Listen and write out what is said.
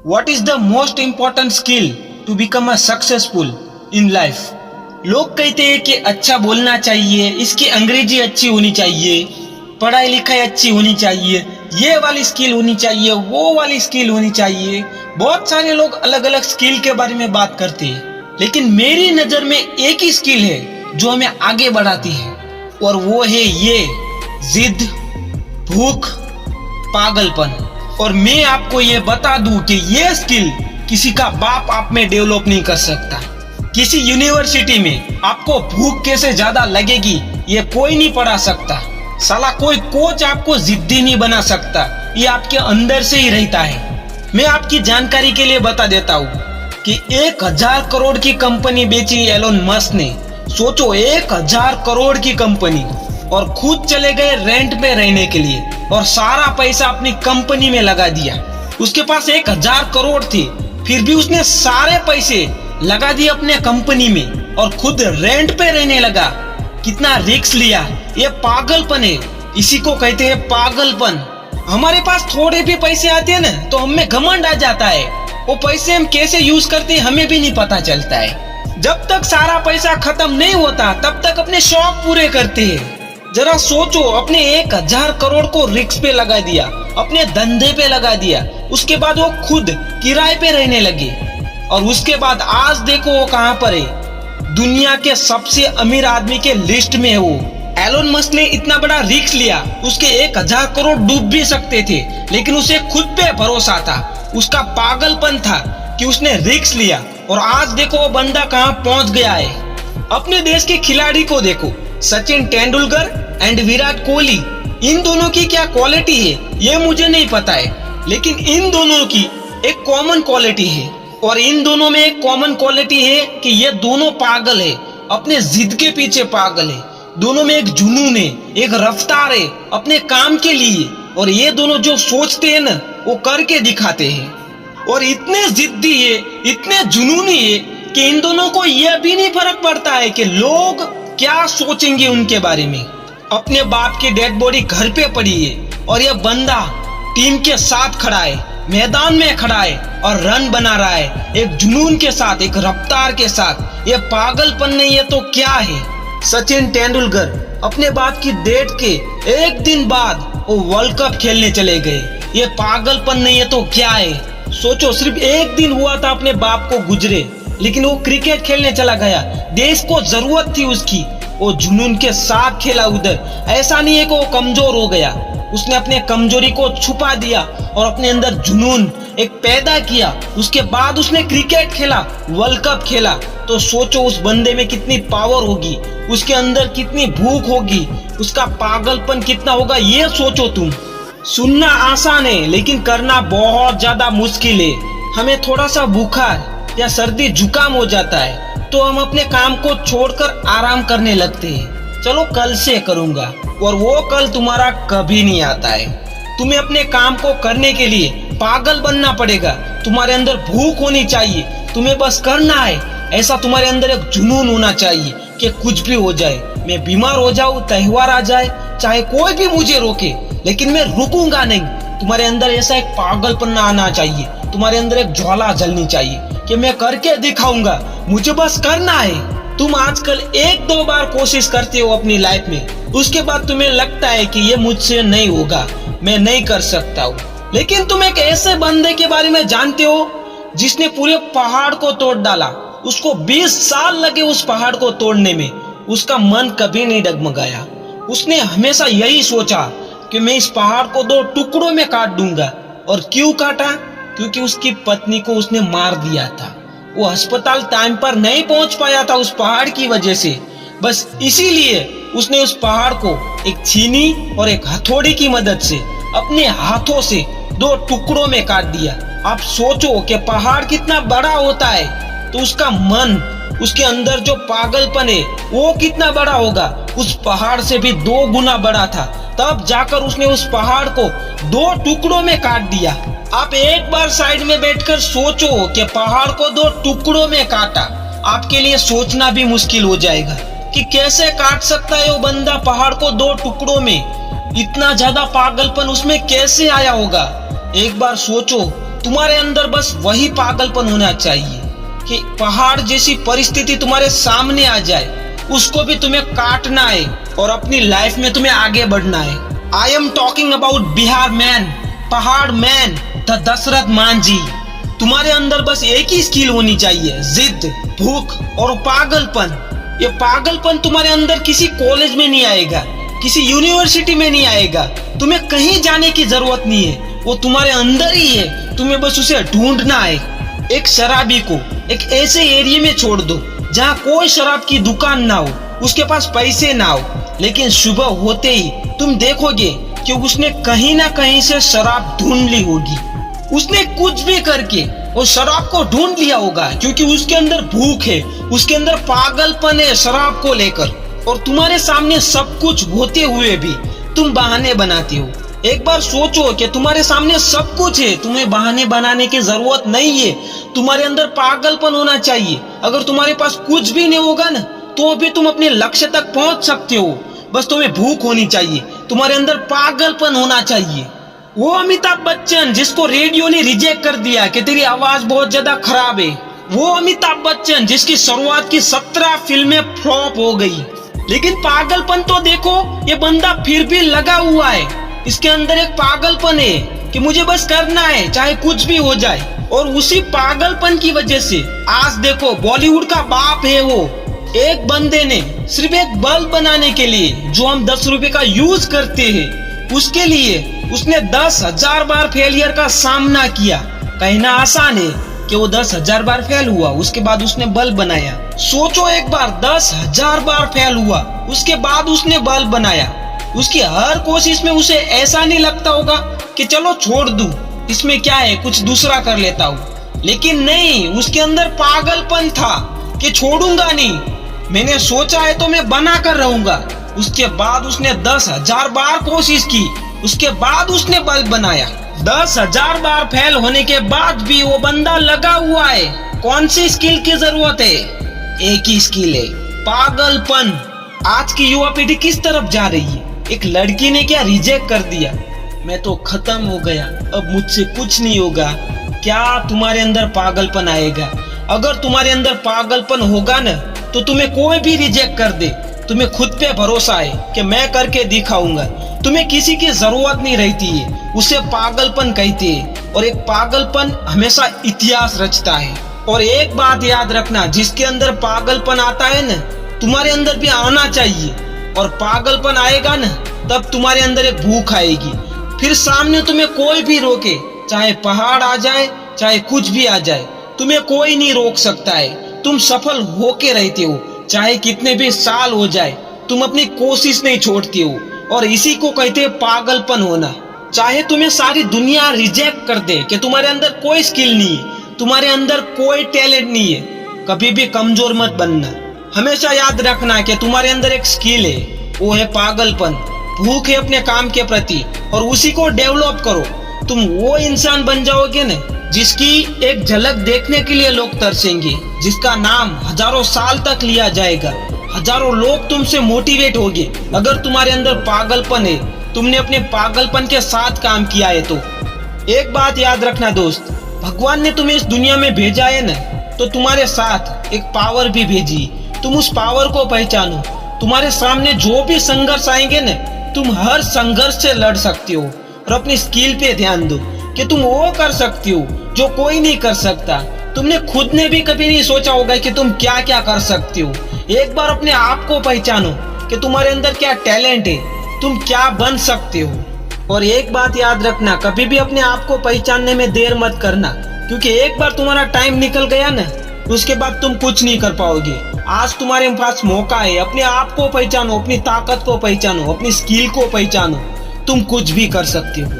What is the most important skill to become a successful in life? लोग कहते हैं कि अच्छा बोलना चाहिए, इसकी अंग्रेजी अच्छी होनी चाहिए, पढ़ाई लिखाई अच्छी होनी चाहिए, ये वाली स्किल होनी चाहिए, वो वाली स्किल होनी चाहिए। बहुत सारे लोग अलग अलग स्किल के बारे में बात करते हैं, लेकिन मेरी नजर में एक ही स्किल है जो हमें आगे बढ़ाती है, और वो है ये जिद, भूख, पागलपन। और मैं आपको ये बता दूं कि ये स्किल किसी का बाप आप में डेवलप नहीं कर सकता। किसी यूनिवर्सिटी में आपको भूख कैसे ज्यादा लगेगी ये कोई नहीं पढ़ा सकता। साला कोई कोच आपको जिद्दी नहीं बना सकता, ये आपके अंदर से ही रहता है। मैं आपकी जानकारी के लिए बता देता हूँ कि 1000 करोड़ की कंपनी बेची एलोन मस्क ने। सोचो 1000 करोड़ की कंपनी, और खुद चले गए रेंट पे रहने के लिए और सारा पैसा अपनी कंपनी में लगा दिया। उसके पास 1000 करोड़ थे, फिर भी उसने सारे पैसे लगा दिए अपने कंपनी में और खुद रेंट पे रहने लगा। कितना रिस्क लिया, ये पागलपन है। इसी को कहते हैं पागलपन। हमारे पास थोड़े भी पैसे आते हैं ना तो हमें घमंड आ जाता है, वो पैसे हम कैसे यूज करते हैं हमें भी नहीं पता चलता है। जब तक सारा पैसा खत्म नहीं होता तब तक अपने शौक पूरे करते हैं। जरा सोचो, अपने 1000 करोड़ को रिस्क पे लगा दिया, अपने धंधे पे लगा दिया, उसके बाद वो खुद किराए पे रहने लगे, और उसके बाद आज देखो वो कहाँ पर है। दुनिया के सबसे अमीर आदमी के लिस्ट में है वो। एलोन मस्क ने इतना बड़ा रिस्क लिया, उसके 1000 करोड़ डूब भी सकते थे, लेकिन उसे खुद पे भरोसा था। उसका पागलपन था कि उसने रिस्क लिया, और आज देखो वो बंदा कहाँ पहुंच गया है। अपने देश के खिलाड़ी को देखो, सचिन तेंदुलकर एंड विराट कोहली, इन दोनों की क्या क्वालिटी है ये मुझे नहीं पता है, लेकिन इन दोनों की एक कॉमन क्वालिटी है। और इन दोनों में एक कॉमन क्वालिटी है कि ये दोनों पागल है, अपने जिद के पीछे पागल है। दोनों में एक जुनून है, एक रफ्तार है अपने काम के लिए, और ये दोनों जो सोचते हैं ना वो करके दिखाते हैं। और इतने जिद्दी है, इतने जुनूनी है कि इन दोनों को यह भी नहीं फर्क पड़ता है कि लोग क्या सोचेंगे उनके बारे में। अपने बाप की डेड बॉडी घर पे पड़ी है और यह बंदा टीम के साथ खड़ा है, मैदान में खड़ा है और रन बना रहा है, एक जुनून के साथ, एक रफ्तार के साथ। ये पागलपन नहीं है तो क्या है। सचिन तेंदुलकर अपने बाप की डेथ के एक दिन बाद वो वर्ल्ड कप खेलने चले गए। ये पागलपन नहीं है तो क्या है। सोचो, सिर्फ एक दिन हुआ था अपने बाप को गुजरे, लेकिन वो क्रिकेट खेलने चला गया। देश को जरूरत थी उसकी, वो जुनून के साथ खेला उधर। ऐसा नहीं है कि वो कमजोर हो गया, उसने अपने कमजोरी को छुपा दिया और अपने अंदर जुनून एक पैदा किया। उसके बाद उसने क्रिकेट खेला, वर्ल्ड कप खेला। तो सोचो उस बंदे में कितनी पावर होगी, उसके अंदर कितनी भूख होगी, उसका पागलपन कितना होगा, ये सोचो तुम। सुनना आसान है लेकिन करना बहुत ज्यादा मुश्किल है। हमें थोड़ा सा बुखार या सर्दी जुकाम हो जाता है तो हम अपने काम को छोड़कर आराम करने लगते हैं। चलो कल से करूंगा, और वो कल तुम्हारा कभी नहीं आता है। तुम्हें अपने काम को करने के लिए पागल बनना पड़ेगा। तुम्हारे अंदर भूख होनी चाहिए, तुम्हें बस करना है। ऐसा तुम्हारे अंदर एक जुनून होना चाहिए कि कुछ भी हो जाए, मैं बीमार हो जाऊं, त्योहार आ जाए, चाहे कोई भी मुझे रोके, लेकिन मैं रुकूंगा नहीं। तुम्हारे अंदर ऐसा एक पागलपन आना चाहिए, तुम्हारे अंदर एक ज्वाला जलनी चाहिए कि मैं करके दिखाऊंगा, मुझे बस करना है। तुम आजकल 1-2 बार कोशिश करते हो अपनी लाइफ में, उसके बाद तुम्हें लगता है कि ये मुझसे नहीं होगा, मैं नहीं कर सकता हूँ। लेकिन तुम एक ऐसे बंदे के बारे में जानते हो जिसने पूरे पहाड़ को तोड़ डाला। उसको 20 साल लगे उस पहाड़ को तोड़ने में, उसका मन कभी नहीं डगमगाया। उसने हमेशा यही सोचा कि मैं इस पहाड़ को 2 टुकड़ों में काट दूंगा। और क्यों काटा? क्योंकि उसकी पत्नी को उसने मार दिया था। वो अस्पताल टाइम पर नहीं पहुंच पाया था उस पहाड़ की वजह से। बस इसीलिए उसने उस पहाड़ को एक छीनी और एक हथौड़ी की मदद से अपने हाथों से 2 टुकड़ों में काट दिया। आप सोचो कि पहाड़ कितना बड़ा होता है, तो उसका मन, उसके अंदर जो पागलपन है वो कितना बड़ा होगा। उस पहाड़ से भी 2 गुना बड़ा था, तब जाकर उसने उस पहाड़ को 2 टुकड़ों में काट दिया। आप एक बार साइड में बैठकर सोचो कि पहाड़ को 2 टुकड़ों में काटा। आपके लिए सोचना भी मुश्किल हो जाएगा कि कैसे काट सकता है वो बंदा पहाड़ को 2 टुकड़ों में। इतना ज्यादा पागलपन उसमें कैसे आया होगा। एक बार सोचो तुम्हारे अंदर बस वही पागलपन होना चाहिए कि पहाड़ जैसी परिस्थिति तुम्हारे सामने आ जाए, उसको भी तुम्हें काटना है और अपनी लाइफ में तुम्हें आगे बढ़ना है। I am talking about Bihar man, पहाड़ मैन, द दशरथ मांझी। तुम्हारे अंदर बस एक ही स्किल होनी चाहिए, जिद, भूख और पागलपन। ये पागलपन तुम्हारे अंदर किसी कॉलेज में नहीं आएगा, किसी यूनिवर्सिटी में नहीं आएगा, तुम्हें कहीं जाने की जरूरत नहीं है, वो तुम्हारे अंदर ही है, तुम्हें बस उसे ढूंढना है। एक शराबी को एक ऐसे एरिया में छोड़ दो जहाँ कोई शराब की दुकान ना हो, उसके पास पैसे ना हो, लेकिन सुबह होते ही तुम देखोगे कि उसने कहीं ना कहीं से शराब ढूंढ ली होगी। उसने कुछ भी करके वो शराब को ढूंढ लिया होगा, क्योंकि उसके अंदर भूख है, उसके अंदर पागलपन है शराब को लेकर। और तुम्हारे सामने सब कुछ होते हुए भी तुम बहाने बनाते हो। एक बार सोचो कि तुम्हारे सामने सब कुछ है, तुम्हें बहाने बनाने की जरूरत नहीं है। तुम्हारे अंदर पागलपन होना चाहिए। अगर तुम्हारे पास कुछ भी नहीं होगा ना, तो भी तुम अपने लक्ष्य तक पहुंच सकते हो। बस तुम्हें भूख होनी चाहिए, तुम्हारे अंदर पागलपन होना चाहिए। वो अमिताभ बच्चन जिसको रेडियो ने रिजेक्ट कर दिया कि तेरी आवाज बहुत ज्यादा खराब है, वो अमिताभ बच्चन जिसकी शुरुआत की 17 फिल्में फ्लॉप हो गई, लेकिन पागलपन तो देखो, ये बंदा फिर भी लगा हुआ है। इसके अंदर एक पागलपन है कि मुझे बस करना है, चाहे कुछ भी हो जाए। और उसी पागलपन की वजह से आज देखो बॉलीवुड का बाप है वो। एक बंदे ने सिर्फ एक बल्ब बनाने के लिए जो हम 10 रुपए का यूज करते हैं, उसके लिए उसने 10,000 बार फेलियर का सामना किया। कहना आसान है कि वो 10,000 बार फेल हुआ, उसके बाद उसने बल्ब बनाया। सोचो एक बार 10,000 बार फेल हुआ, उसके बाद उसने बल्ब बनाया। उसकी हर कोशिश में उसे ऐसा नहीं लगता होगा कि चलो छोड़ दूं, इसमें क्या है, कुछ दूसरा कर लेता हूँ। लेकिन नहीं, उसके अंदर पागलपन था कि छोड़ूंगा नहीं, मैंने सोचा है तो मैं बना कर रहूंगा। उसके बाद उसने 10,000 बार कोशिश की, उसके बाद उसने बल्ब बनाया। 10,000 बार फेल होने के बाद भी वो बंदा लगा हुआ है। कौन सी स्किल की जरूरत है? एक ही स्किल है, पागलपन। आज की युवा पीढ़ी किस तरफ जा रही है? एक लड़की ने क्या रिजेक्ट कर दिया, मैं तो खत्म हो गया, अब मुझसे कुछ नहीं होगा। क्या तुम्हारे अंदर पागलपन आएगा? अगर तुम्हारे अंदर पागलपन होगा ना, तो तुम्हें कोई भी रिजेक्ट कर दे, तुम्हें खुद पे भरोसा है कि मैं करके दिखाऊंगा। तुम्हें किसी की जरूरत नहीं रहती है, उसे पागलपन कहते हैं। और एक पागलपन हमेशा इतिहास रचता है। और एक बात याद रखना, जिसके अंदर पागलपन आता है ना, तुम्हारे अंदर भी आना चाहिए। और पागलपन आएगा ना, तब तुम्हारे अंदर एक भूख आएगी। फिर सामने तुम्हें कोई भी रोके, चाहे पहाड़ आ जाए, चाहे कुछ भी आ जाए, तुम्हें कोई नहीं रोक सकता है। तुम सफल होके रहते हो, चाहे कितने भी साल हो जाए, तुम अपनी कोशिश नहीं छोड़ते हो। और इसी को कहते हैं पागलपन होना। चाहे तुम्हें सारी दुनिया रिजेक्ट कर दे कि तुम्हारे अंदर कोई स्किल नहीं है, तुम्हारे अंदर कोई टैलेंट नहीं है, कभी भी कमजोर मत बनना। हमेशा याद रखना कि तुम्हारे अंदर एक स्किल है, वो है पागलपन। भूख है अपने काम के प्रति, और उसी को डेवलप करो। तुम वो इंसान बन जाओगे ना, जिसकी एक झलक देखने के लिए लोग तरसेंगे, जिसका नाम हजारों साल तक लिया जाएगा। हजारों लोग तुमसे मोटिवेट होंगे। अगर तुम्हारे अंदर पागलपन है, तुमने अपने पागलपन के साथ काम किया है तो। एक बात याद रखना दोस्त, भगवान ने तुम्हें इस दुनिया में भेजा है ना, तो तुम्हारे साथ एक पावर भी भेजी। तुम उस पावर को पहचानो। तुम्हारे सामने जो भी संघर्ष आएंगे ना, तुम हर संघर्ष से लड़ सकते हो। और अपनी स्किल पे ध्यान दो कि तुम वो कर सकते हो जो कोई नहीं कर सकता। तुमने खुद ने भी कभी नहीं सोचा होगा कि तुम क्या क्या कर सकते हो। एक बार अपने आप को पहचानो कि तुम्हारे अंदर क्या टैलेंट है, तुम क्या बन सकते हो। और एक बात याद रखना, कभी भी अपने आप को पहचानने में देर मत करना, क्योंकि एक बार तुम्हारा टाइम निकल गया ना, उसके बाद तुम कुछ नहीं कर पाओगे। आज तुम्हारे पास मौका है, अपने आप को पहचानो, अपनी ताकत को पहचानो, अपनी स्किल को पहचानो। तुम कुछ भी कर सकते हो।